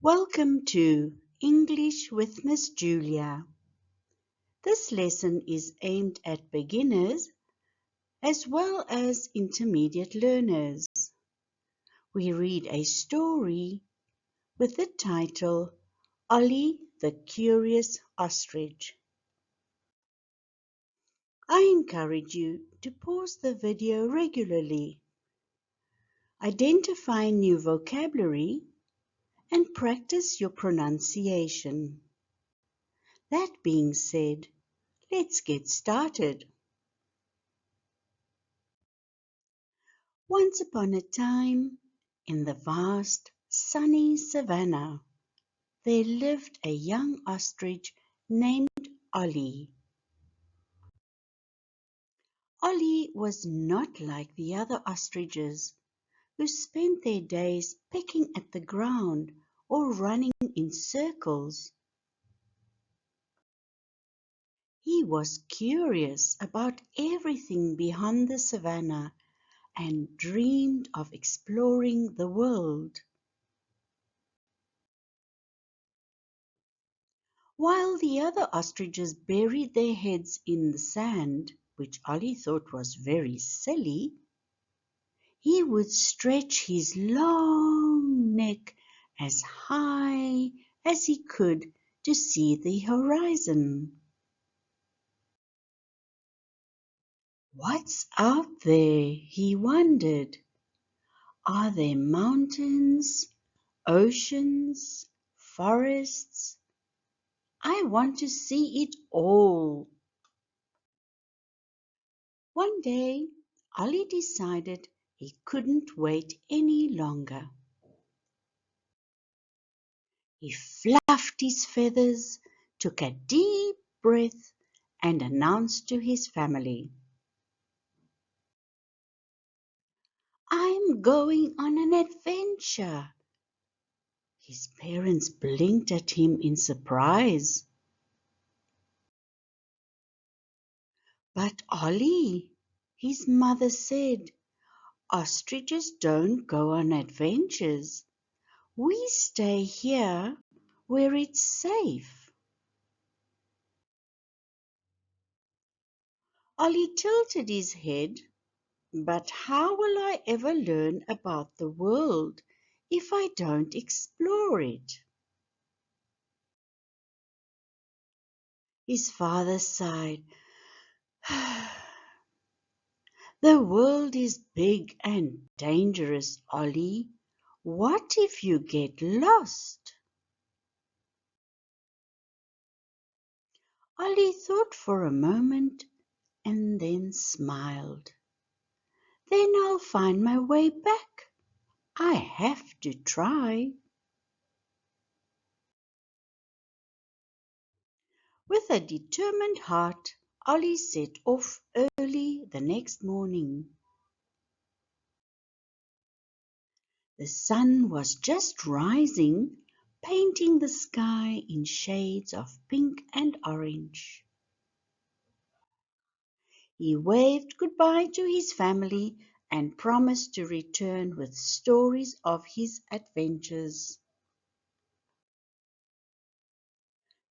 Welcome to English with Miss Julia. This lesson is aimed at beginners as well as intermediate learners. We read a story with the title Ollie the Curious Ostrich. I encourage you to pause the video regularly, identify new vocabulary, and practice your pronunciation. That being said, let's get started. Once upon a time, in the vast, sunny savannah, there lived a young ostrich named Ollie. Ollie was not like the other ostriches, who spent their days pecking at the ground or running in circles. He was curious about everything beyond the savannah and dreamed of exploring the world. While the other ostriches buried their heads in the sand, which Ollie thought was very silly, he would stretch his long neck as high as he could to see the horizon. What's out there? He wondered. Are there mountains, oceans, forests? I want to see it all. One day, Ollie decided he couldn't wait any longer. He fluffed his feathers, took a deep breath, and announced to his family, "I'm going on an adventure." His parents blinked at him in surprise. "But Ollie," his mother said, "ostriches don't go on adventures. We stay here where it's safe." Ollie tilted his head. "But how will I ever learn about the world if I don't explore it?" His father sighed. "The world is big and dangerous, Ollie. What if you get lost?" Ollie thought for a moment and then smiled. "Then I'll find my way back. I have to try." With a determined heart, Ollie set off early the next morning. The sun was just rising, painting the sky in shades of pink and orange. He waved goodbye to his family and promised to return with stories of his adventures.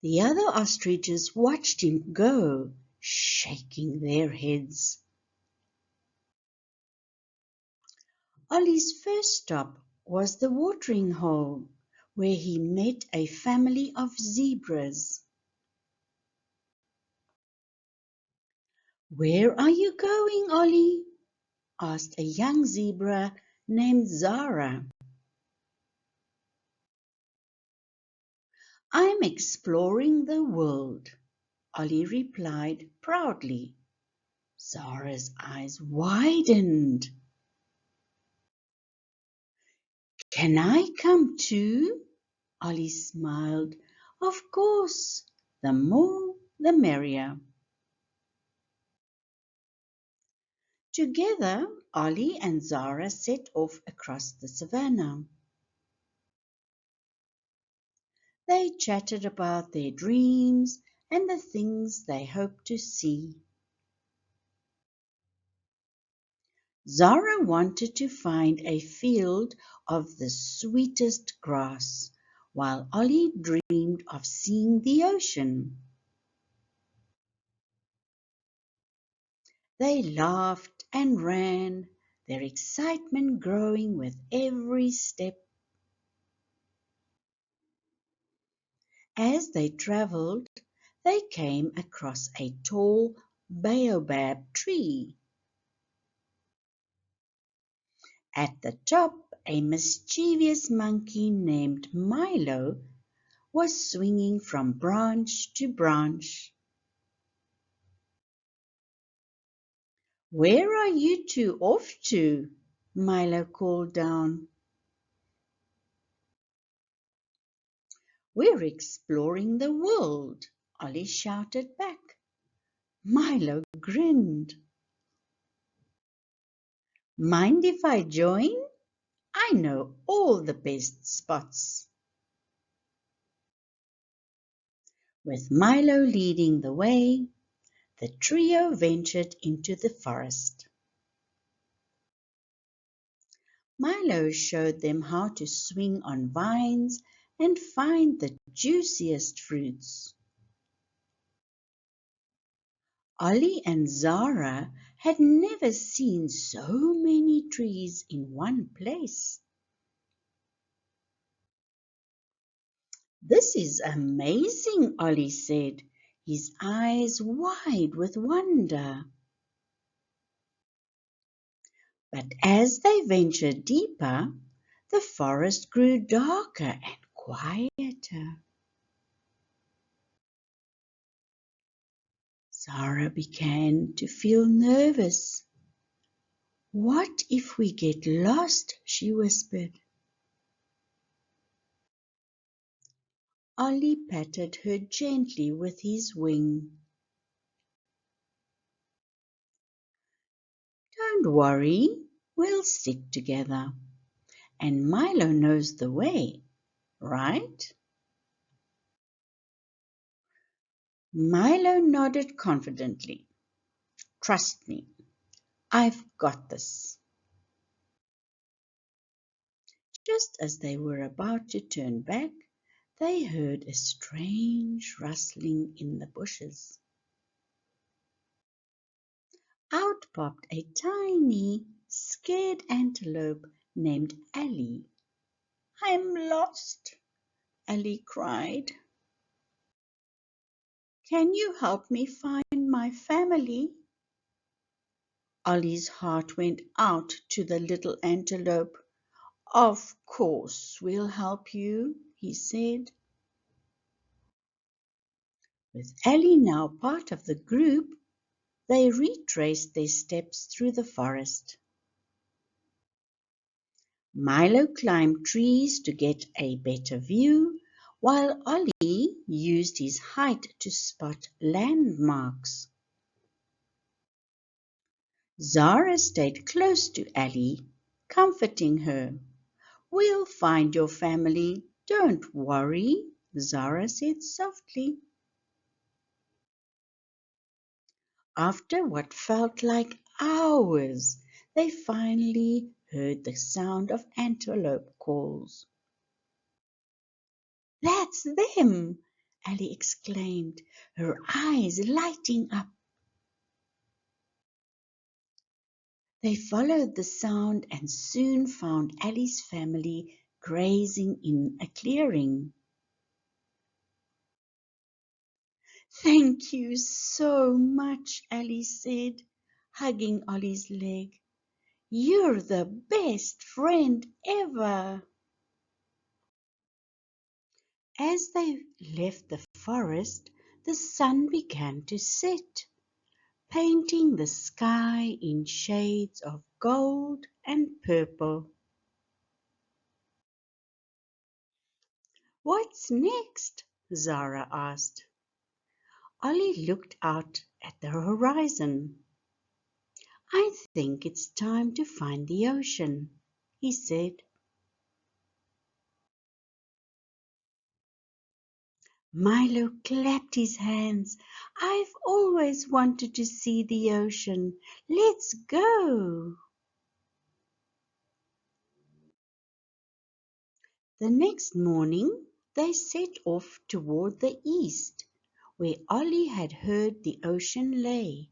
The other ostriches watched him go, shaking their heads. Ollie's first stop was the watering hole, where he met a family of zebras. "Where are you going, Ollie?" asked a young zebra named Zara. "I'm exploring the world," Ollie replied proudly. Zara's eyes widened. "Can I come too?" Ollie smiled. "Of course, the more the merrier." Together, Ollie and Zara set off across the savannah. They chatted about their dreams and the things they hoped to see. Zara wanted to find a field of the sweetest grass, while Ollie dreamed of seeing the ocean. They laughed and ran, their excitement growing with every step. As they travelled, they came across a tall baobab tree. At the top, a mischievous monkey named Milo was swinging from branch to branch. "Where are you two off to?" Milo called down. "We're exploring the world," Ollie shouted back. Milo grinned. "Mind if I join? I know all the best spots." With Milo leading the way, the trio ventured into the forest. Milo showed them how to swing on vines and find the juiciest fruits. Ollie and Zara had never seen so many trees in one place. "This is amazing," Ollie said, his eyes wide with wonder. But as they ventured deeper, the forest grew darker and quieter. Zara began to feel nervous. "What if we get lost?" she whispered. Ollie patted her gently with his wing. "Don't worry, we'll stick together. And Milo knows the way, right?" Milo nodded confidently. "Trust me, I've got this." Just as they were about to turn back, they heard a strange rustling in the bushes. Out popped a tiny, scared antelope named Ollie. "I'm lost," Ollie cried. "Can you help me find my family?" Ollie's heart went out to the little antelope. "Of course we'll help you," he said. With Ollie now part of the group, they retraced their steps through the forest. Milo climbed trees to get a better view, while Ollie used his height to spot landmarks. Zara stayed close to Ollie, comforting her. "We'll find your family, don't worry," Zara said softly. After what felt like hours, they finally heard the sound of antelope calls. "That's them!" Ollie exclaimed, her eyes lighting up. They followed the sound and soon found Ollie's family grazing in a clearing. "Thank you so much," Ollie said, hugging Ollie's leg. "You're the best friend ever." As they left the forest, the sun began to set, painting the sky in shades of gold and purple. "What's next?" Zara asked. Ollie looked out at the horizon. "I think it's time to find the ocean," he said. Milo clapped his hands. "I've always wanted to see the ocean. Let's go." The next morning, They set off toward the east, where Ollie had heard the ocean lay.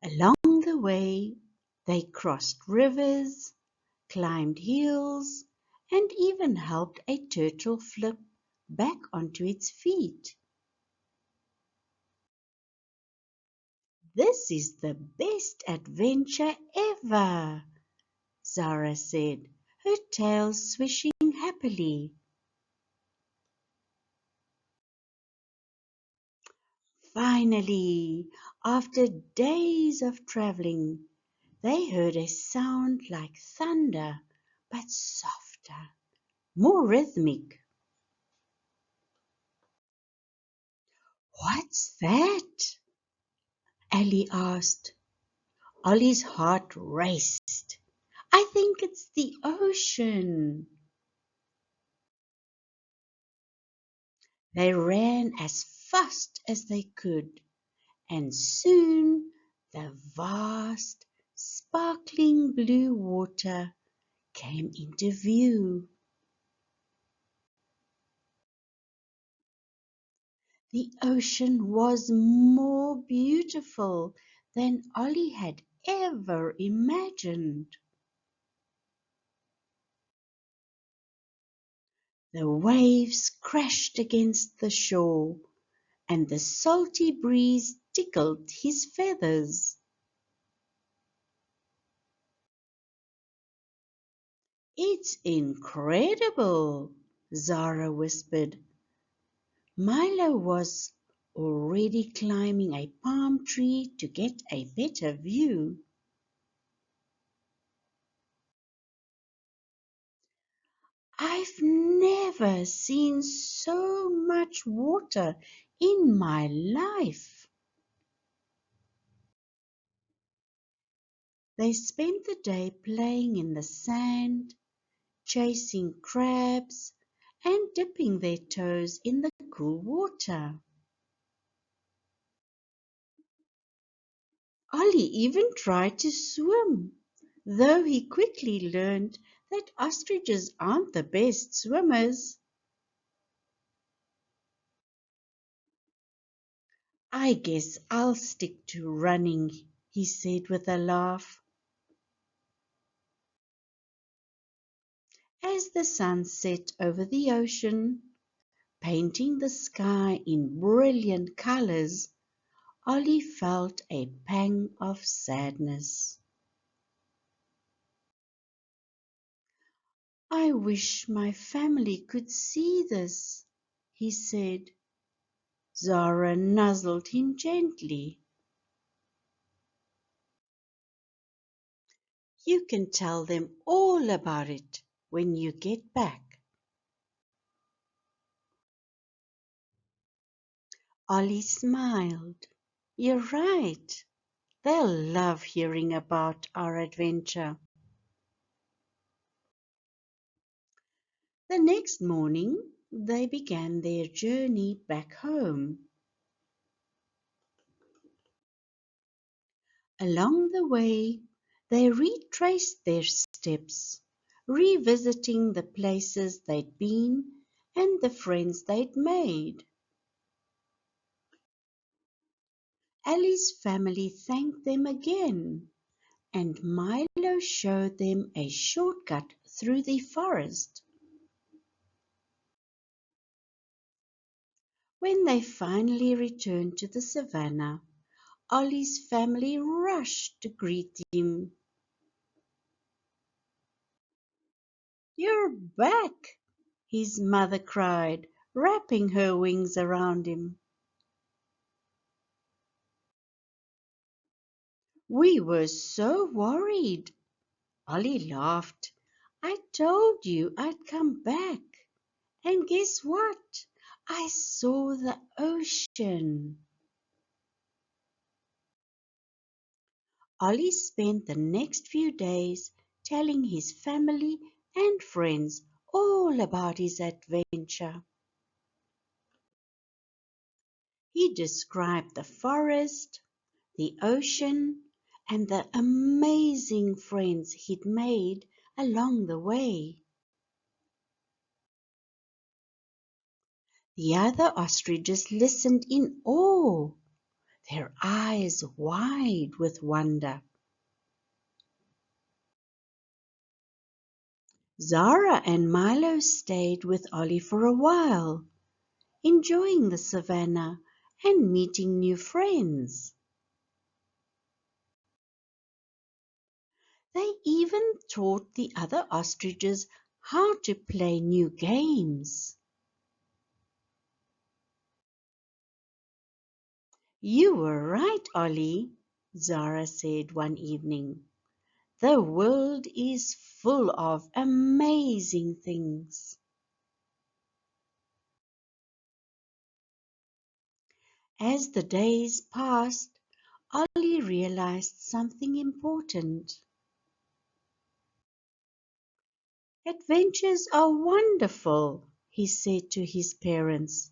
Along the way they crossed rivers, climbed hills, and even helped a turtle flip back onto its feet. "This is the best adventure ever," Zara said, her tail swishing happily. Finally, after days of traveling, they heard a sound like thunder, but softer, more rhythmic. "What's that?" Ellie asked. Ollie's heart raced. "I think it's the ocean." They ran as fast as they could, and soon the vast, sparkling blue water came into view. The ocean was more beautiful than Ollie had ever imagined. The waves crashed against the shore, and the salty breeze tickled his feathers. "It's incredible," Zara whispered. Milo was already climbing a palm tree to get a better view. "I've never seen so much water in my life." They spent the day playing in the sand, chasing crabs, and dipping their toes in the cool water. Ollie even tried to swim, though he quickly learned that ostriches aren't the best swimmers. "I guess I'll stick to running," he said with a laugh. As the sun set over the ocean, painting the sky in brilliant colors, Ollie felt a pang of sadness. "I wish my family could see this," he said. Zara nuzzled him gently. "You can tell them all about it when you get back." Ollie smiled. "You're right. They'll love hearing about our adventure." The next morning they began their journey back home. Along the way they retraced their steps, revisiting the places they'd been and the friends they'd made. Ali's family thanked them again, and Milo showed them a shortcut through the forest. When they finally returned to the savannah, Ollie's family rushed to greet him. "You're back!" his mother cried, wrapping her wings around him. "We were so worried." Ollie laughed. "I told you I'd come back. And guess what? I saw the ocean." Ollie spent the next few days telling his family and friends all about his adventure. He described the forest, the ocean, and the amazing friends he'd made along the way. The other ostriches listened in awe, their eyes wide with wonder. Zara and Milo stayed with Ollie for a while, enjoying the savannah and meeting new friends. They even taught the other ostriches how to play new games. You were right, Ollie, Zara said one evening. The world is full of amazing things. As the days passed, Ollie realized something important. Adventures are wonderful, he said to his parents,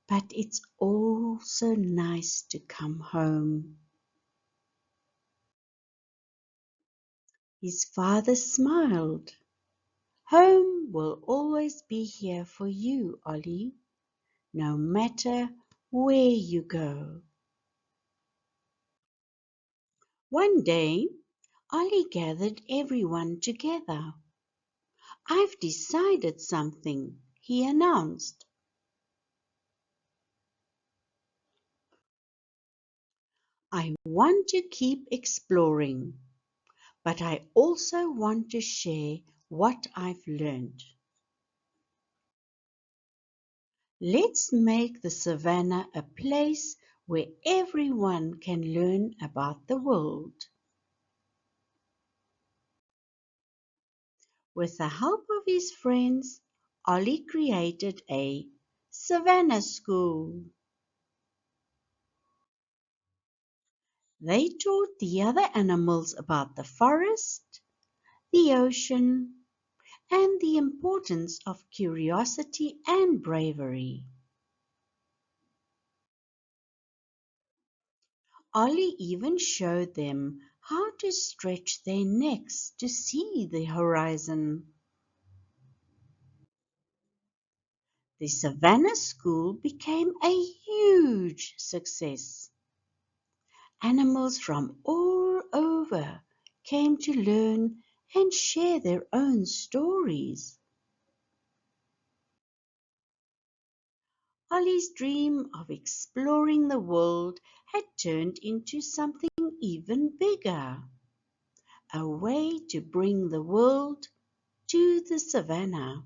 but it's also nice to come home. His father smiled. Home will always be here for you, Ollie, no matter where you go. One day, Ollie gathered everyone together. I've decided something, he announced. I want to keep exploring, but I also want to share what I've learned. Let's make the savannah a place where everyone can learn about the world. With the help of his friends, Ollie created a savannah school. They taught the other animals about the forest, the ocean, and the importance of curiosity and bravery. Ollie even showed them how to stretch their necks to see the horizon. The Savannah School became a huge success. Animals from all over came to learn and share their own stories. Ollie's dream of exploring the world had turned into something even bigger, a way to bring the world to the savannah.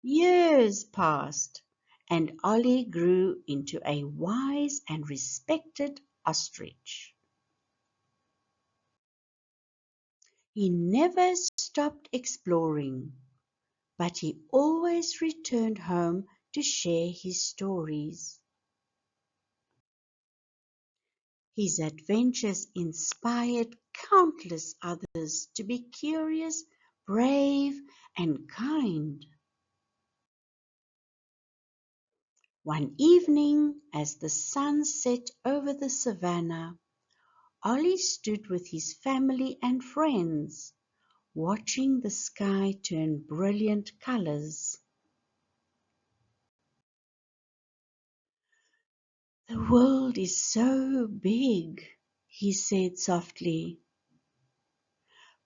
Years passed, and Ollie grew into a wise and respected ostrich. He never stopped exploring, but he always returned home to share his stories. His adventures inspired countless others to be curious, brave, and kind. One evening, as the sun set over the savannah, Ollie stood with his family and friends, watching the sky turn brilliant colors. The world is so big, he said softly,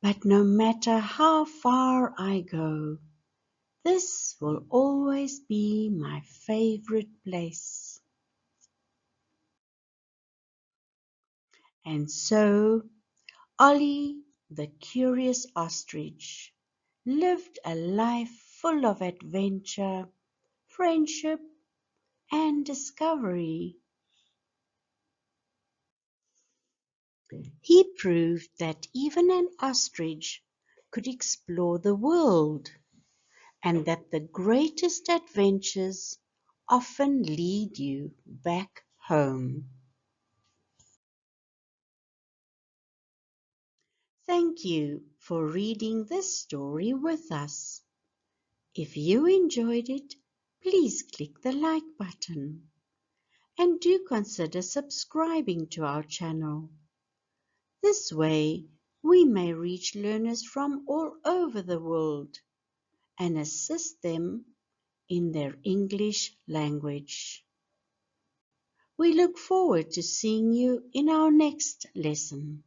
but no matter how far I go, this will always be my favorite place. And so Ollie, the curious ostrich, lived a life full of adventure, friendship, and discovery. He proved that even an ostrich could explore the world, and that the greatest adventures often lead you back home. Thank you for reading this story with us. If you enjoyed it, please click the like button and do consider subscribing to our channel. This way, we may reach learners from all over the world and assist them in their English language. We look forward to seeing you in our next lesson.